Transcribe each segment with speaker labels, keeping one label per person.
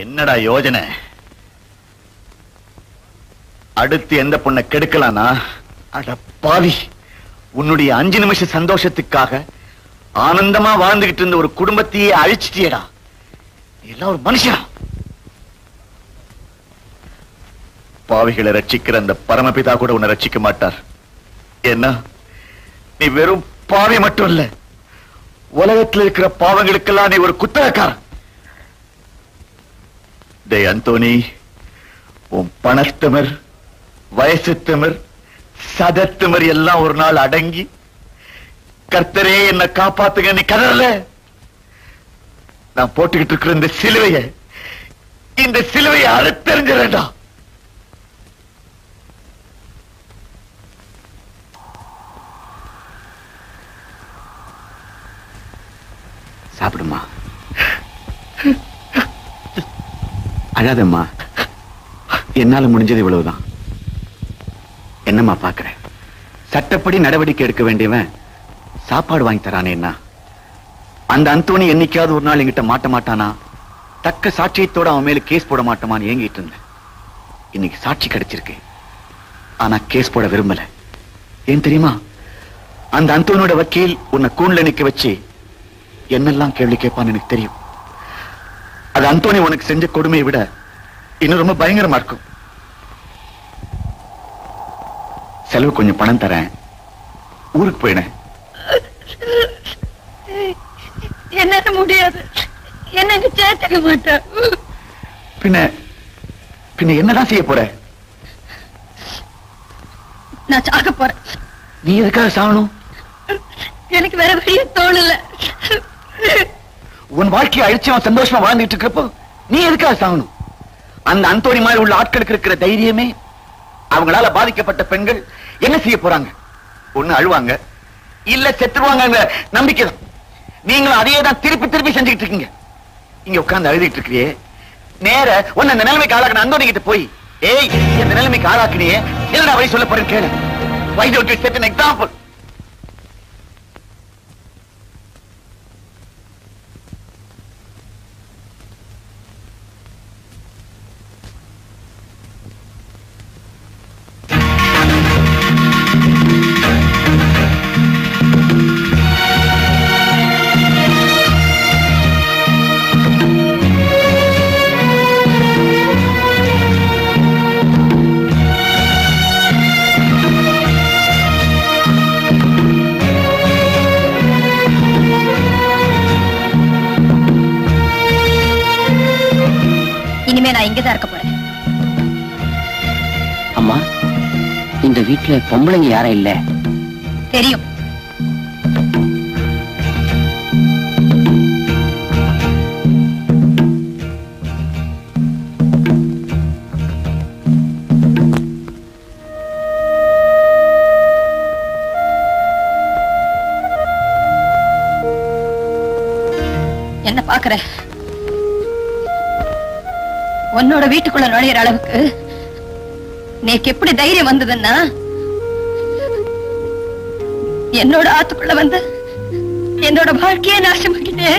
Speaker 1: என்னடா யோஜனை? அடுத்து எந்த பொண்ணை கெடுக்கலானா? அட பாவி, உன்னுடைய 5 நிமிஷ சந்தோஷத்துக்காக ஆனந்தமா வாழ்ந்துகிட்டு இருந்த ஒரு குடும்பத்தையே அழிச்சிட்டியடா. எல்லாம் ஒரு மனுஷன். பாவிகளை ரட்சிக்கிற அந்த பரமபிதா கூட உன்னை ரட்சிக்க மாட்டார். என்ன, நீ வெறும் பாவி மட்டும் இல்ல, உலகத்தில் இருக்கிற பாவங்களுக்கெல்லாம் நீ ஒரு குத்தகக்காரன். டேய் அந்தோனி, உன் பணத்திமிர், வயசு திமிர், சதத்திமிர் எல்லாம் ஒரு நாள் அடங்கி கர்த்தரே என்ன காப்பாத்துங்க நீ கதறல. நான் போட்டுக்கிட்டு இருக்கிற இந்த சிலுவையை அறுத்தெறிஞ்சிடா.
Speaker 2: சாப்பிடுமா, அழாதம்மா. என்னால முடிஞ்சது இவ்வளவுதான். என்னம்மா பாக்குற? சட்டப்படி நடவடிக்கை எடுக்க வேண்டியவன் சாப்பாடு வாங்கி தரானேன்னா, அந்த அந்தோனி என்னைக்காவது ஒரு நாள் என்கிட்ட மாட்ட மாட்டானா? தக்க சாட்சியத்தோட அவன் மேல கேஸ் போட மாட்டோமான்னு ஏங்கிட்டு இருந்தேன். இன்னைக்கு சாட்சி கிடைச்சிருக்கு. ஆனா கேஸ் போட விரும்பல. ஏன் தெரியுமா? அந்த அந்தோனியோட வக்கீல் உன்னை கூண்ல நிக்க வச்சு என்னெல்லாம் கேள்வி கேட்பான்னு எனக்கு தெரியும். அது அந்தோனி உனக்கு செஞ்ச கொடுமையை விட இன்னும் ரொம்ப பயங்கரமா இருக்கும். செலவு கொஞ்சம் பணம் தரேன், ஊருக்கு போயினேன்.
Speaker 3: என்னால முடியாது, என்ன சேர்த்துக்க மாட்டேன்.
Speaker 2: பின்ன என்னதான் செய்ய போற?
Speaker 3: நான் சாக போறேன்.
Speaker 2: நீ எதுக்காக சாகணும்?
Speaker 3: எனக்கு வேற வழியே தோணல.
Speaker 2: உன் வாழ்க்கையை அழிச்சு அவன் சந்தோஷமா வாழ்ந்துட்டு இருக்கிறப்போ நீ எதுக்காக சாகணும்? அந்த அந்தோனி மாதிரி உள்ள ஆட்களுக்கு இருக்கிற தைரியமே அவங்களால பாதிக்கப்பட்ட பெண்கள் என்ன செய்ய போறாங்க? ஒண்ணு அழுவாங்க, இல்ல செத்துருவாங்க நம்பிக்கை தான். நீங்களும் அதையே தான் திருப்பி திருப்பி செஞ்சுக்கிட்டு இருக்கீங்க. இங்க உட்கார்ந்து அழுதிட்டு இருக்கிறியே, நேர உன்னை இந்த நிலைமைக்கு ஆளாக்கின அந்தோனி கிட்ட போய், ஏய் இந்த நிலைமைக்கு ஆளாக்கினியே, என்னடா வழி சொல்ல போறேன்னு கேளு. Why don't you set an example?
Speaker 3: நான் இங்கதான் இருக்க போறேன்.
Speaker 4: அம்மா, இந்த வீட்டுல பொம்பளைங்க யாரும் இல்ல?
Speaker 3: தெரியும். என்ன பாக்குற? உன்னோட வீட்டுக்குள்ள நுழையிற அளவுக்கு நேக்கு எப்படி தைரியம் வந்ததுன்னா, என்னோட ஆத்துக்குள்ள வந்து என்னோட வாழ்க்கையை நாசமாக்கிட்டே,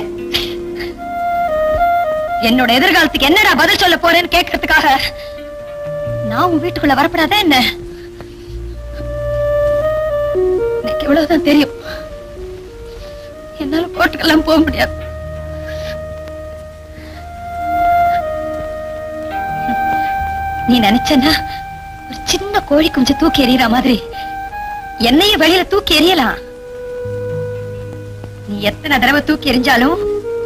Speaker 3: என்னோட எதிர்காலத்துக்கு என்னடா பதில் சொல்ல போறேன்னு கேட்கறதுக்காக நான் உன் வீட்டுக்குள்ள வரப்படாத என்ன? எனக்கு இவ்வளவுதான் தெரியும். என்னால போட்டுக்கெல்லாம் போக முடியாது. நீ நினைச்சனா ஒரு சின்ன கோழி குஞ்சு தூக்கி எறியற மாதிரி என்னைய வெளியில தூக்கி எறியலாம். நீ எத்தனை தடவை தூக்கி எறிஞ்சாலும்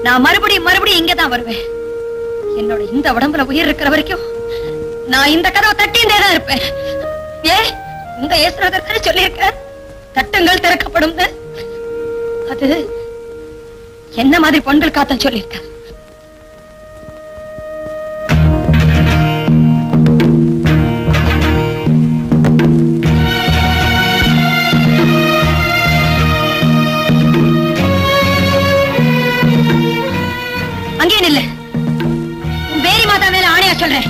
Speaker 3: நான் மறுபடியும் இங்கதான் வருவேன். என்னோட இந்த உடம்புல உயிர் இருக்கிற வரைக்கும் நான் இந்த கதவை தட்டிண்டே தான் இருப்பேன். உங்க இயேசுநாதர் தானே சொல்லியிருக்க, தட்டுங்கள் திறக்கப்படும். அது என்ன மாதிரி பொண்கள் காத்தல் சொல்லியிருக்க. சொல்றேன்,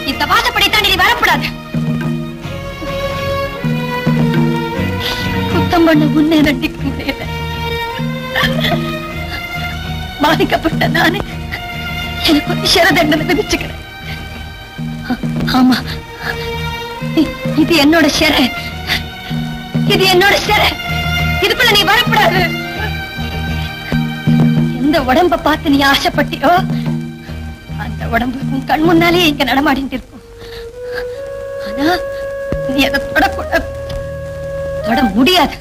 Speaker 3: இந்த வாசப்படி தாண்டி நீ வரக்கூடாது. குத்தம் பண்ண முன்னே நட்டிக்க முடியல. பாதிக்கப்பட்ட நானே எனக்கு ஒரு சிறை தண்டனை விதிச்சுக்கிறேன். ஆமா, இது என்னோட சிறை, இது என்னோட சிறை. இதுக்குள்ள நீ வரக்கூடாது. எந்த உடம்ப பார்த்து நீ ஆசைப்பட்டியோ அந்த உடம்பு உன் கண் முன்னாலே இங்க நடமாடிட்டு இருக்கும். ஆனா நீ அதை தொடக்கூடாது, தொட முடியாது.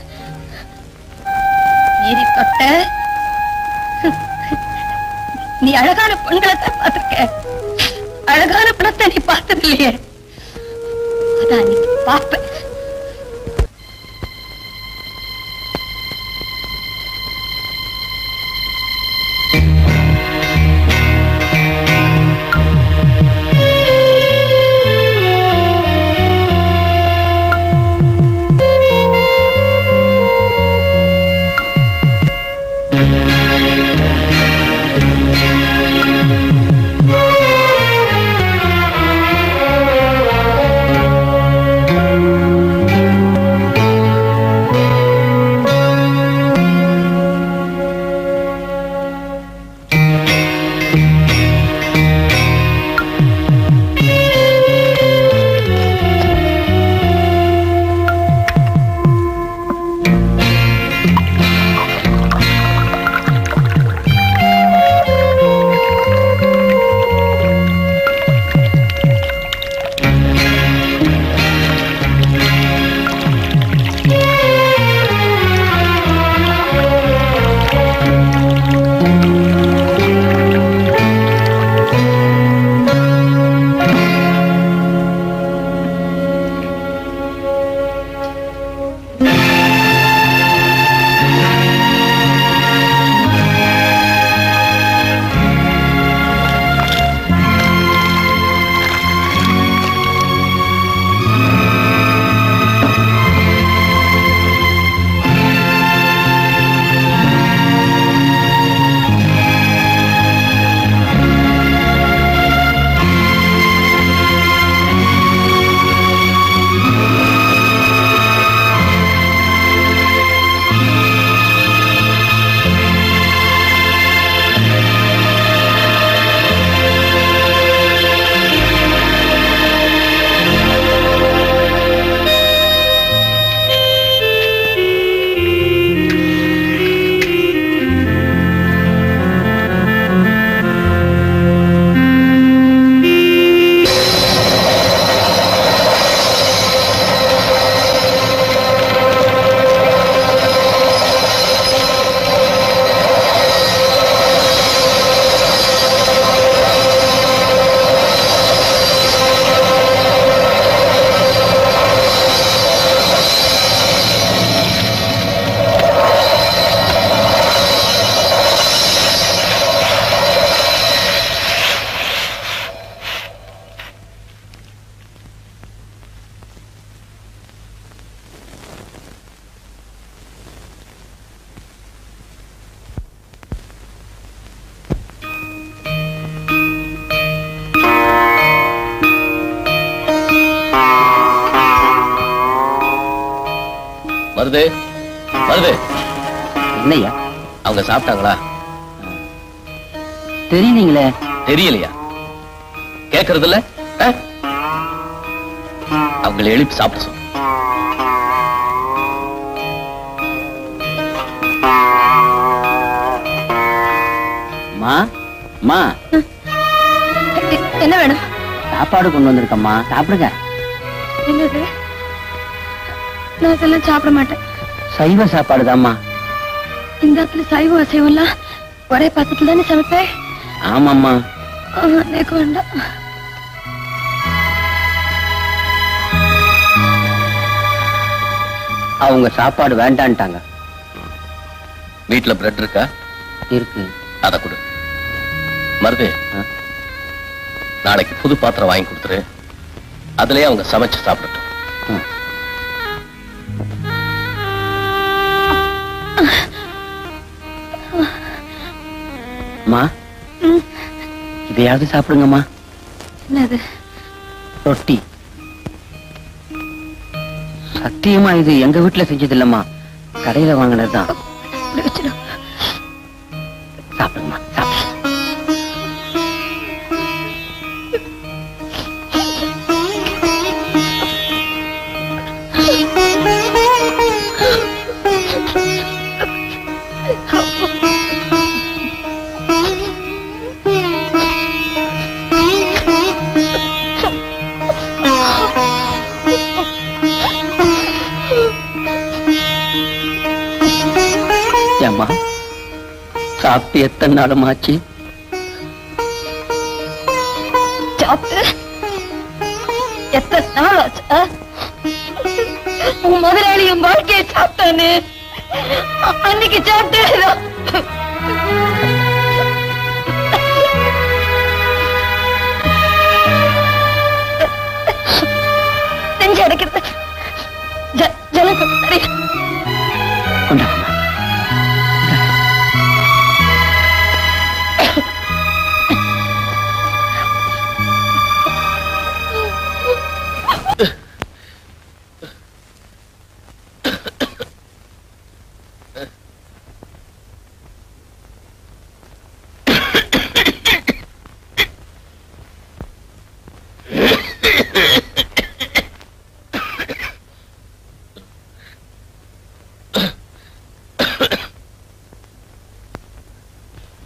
Speaker 3: மீறி தொட்ட நீ அழகான பெண்களை தான் பார்த்திருக்க, அழகான பணத்தை நீ பார்த்தது இல்லையே. அதான் நீ பார்ப்ப.
Speaker 5: வருது வருது.
Speaker 4: இல்லையா?
Speaker 5: அவங்க சாப்பிட்டாங்களா?
Speaker 4: தெரியலீங்களே.
Speaker 5: தெரியலையா? கேக்குறது இல்ல? அவங்களை எழுப்பி சாப்பிட சொல்லு.
Speaker 3: என்ன வேணும்?
Speaker 4: சாப்பாடு கொண்டு வந்திருக்கம்மா, சாப்பிடுங்க.
Speaker 3: என்னது? நான் இதெல்லாம் சாப்பிட மாட்டேன்.
Speaker 4: சைவ சாப்பாடு தான்மா.
Speaker 3: இந்த இடத்துல சைவம் அசைவம்லாம் ஒரே பாத்திரத்துல தானே சமைப்பேன்.
Speaker 4: ஆமாம்மா.
Speaker 3: எனக்கு வேண்டாம்.
Speaker 4: அவங்க சாப்பாடு வேண்டான்ட்டாங்க.
Speaker 5: வீட்டுல பிரெட் இருக்கா?
Speaker 4: இருக்கு.
Speaker 5: அத கொடு. மருது, நாளைக்கு புது பாத்திரம் வாங்கி கொடுத்துரு. அதுலயே அவங்க சமைச்சு சாப்பிடட்டும்.
Speaker 4: அம்மா, இதையாவது சாப்பிடுங்கம்மா.
Speaker 3: என்னது?
Speaker 4: ரொட்டி. சத்தியமா இது எங்க வீட்டுல செஞ்சது இல்லம்மா, கடையில வாங்கினதுதான். சாப்பிடுங்கம்மா, சாப்பிடு. சாப்பிட்டு எத்தனை நாளுமாச்சு?
Speaker 3: சாப்பிட்டு எத்தனை நாள் ஆச்சு? உன் முதலாளியும் வாழ்க்கையை சாப்பிட்டானு அன்னைக்கு சாப்பிட்டேன். நெஞ்சு அடைக்கிறது ஜலம் நிறைய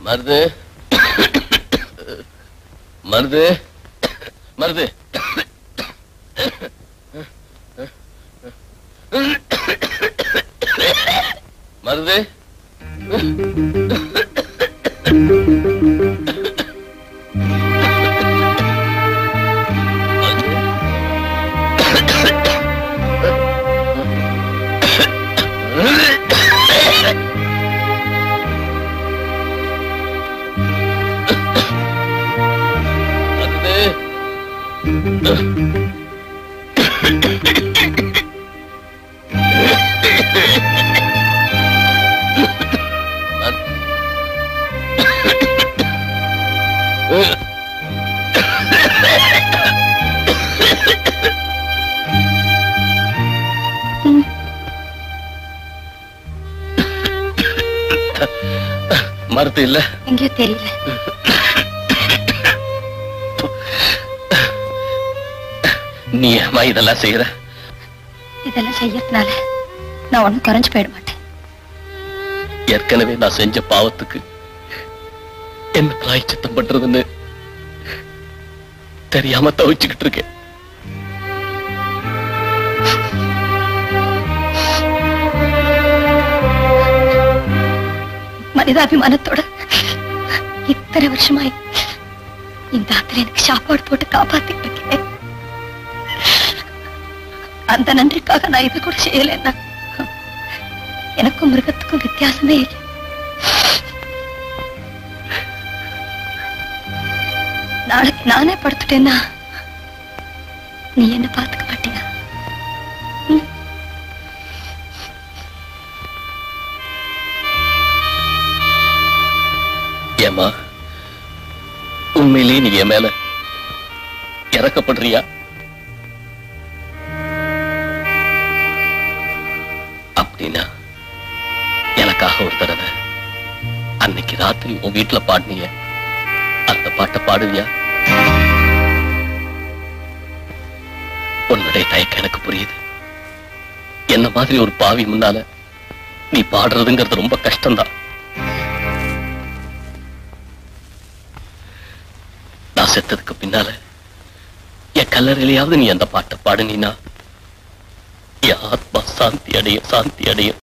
Speaker 5: மருது மருது மருது மருது மருத்து இல்ல
Speaker 3: எங்கேயோ தெரியல.
Speaker 5: நீ ஏமா இதெல்லாம் செய்யற?
Speaker 3: இதெல்லாம் செய்யறதுனால நான் ஒண்ணும் குறைஞ்சு போயிட மாட்டேன்.
Speaker 5: ஏற்கனவே நான் செஞ்ச பாவத்துக்கு என்ன பிராயச்சித்தம் பண்றதுன்னு தெரியாம தவிச்சுக்கிட்டு இருக்கேன்.
Speaker 3: மனிதாபிமானத்தோட இத்தனை வருஷமாய் இந்த ஆத்துல எனக்கு சாப்பாடு போட்டு காப்பாத்திட்டு இருக்கேன். அந்த நன்றிக்காக நான் இதை கூட செய்யலைன்னா எனக்கும் மிருகத்துக்கும் வித்தியாசமே இல்லை. நாளைக்கு நானே படுத்துட்டேன்னா நீ என்ன பார்த்துக்க மாட்டியா?
Speaker 5: ஏமா உண்மையிலேயே நீ என் மேல இறக்கப்படுறியா? அப்படின்னா எனக்காக ஒரு தடவை அன்னைக்கு ராத்திரி உன் வீட்டுல பாடினிய அந்த பாட்டை பாடுவியா? உன்னுடைய தயக்கம் எனக்கு புரியுது. என்ன மாதிரி ஒரு பாவி முன்னால நீ பாடுறதுங்கிறது ரொம்ப கஷ்டம்தான். நான் செத்ததுக்கு பின்னால என் கல்லறையிலையாவது நீ அந்த பாட்டை பாடுனீனா என் ஆத்மா சாந்தி அடையும்.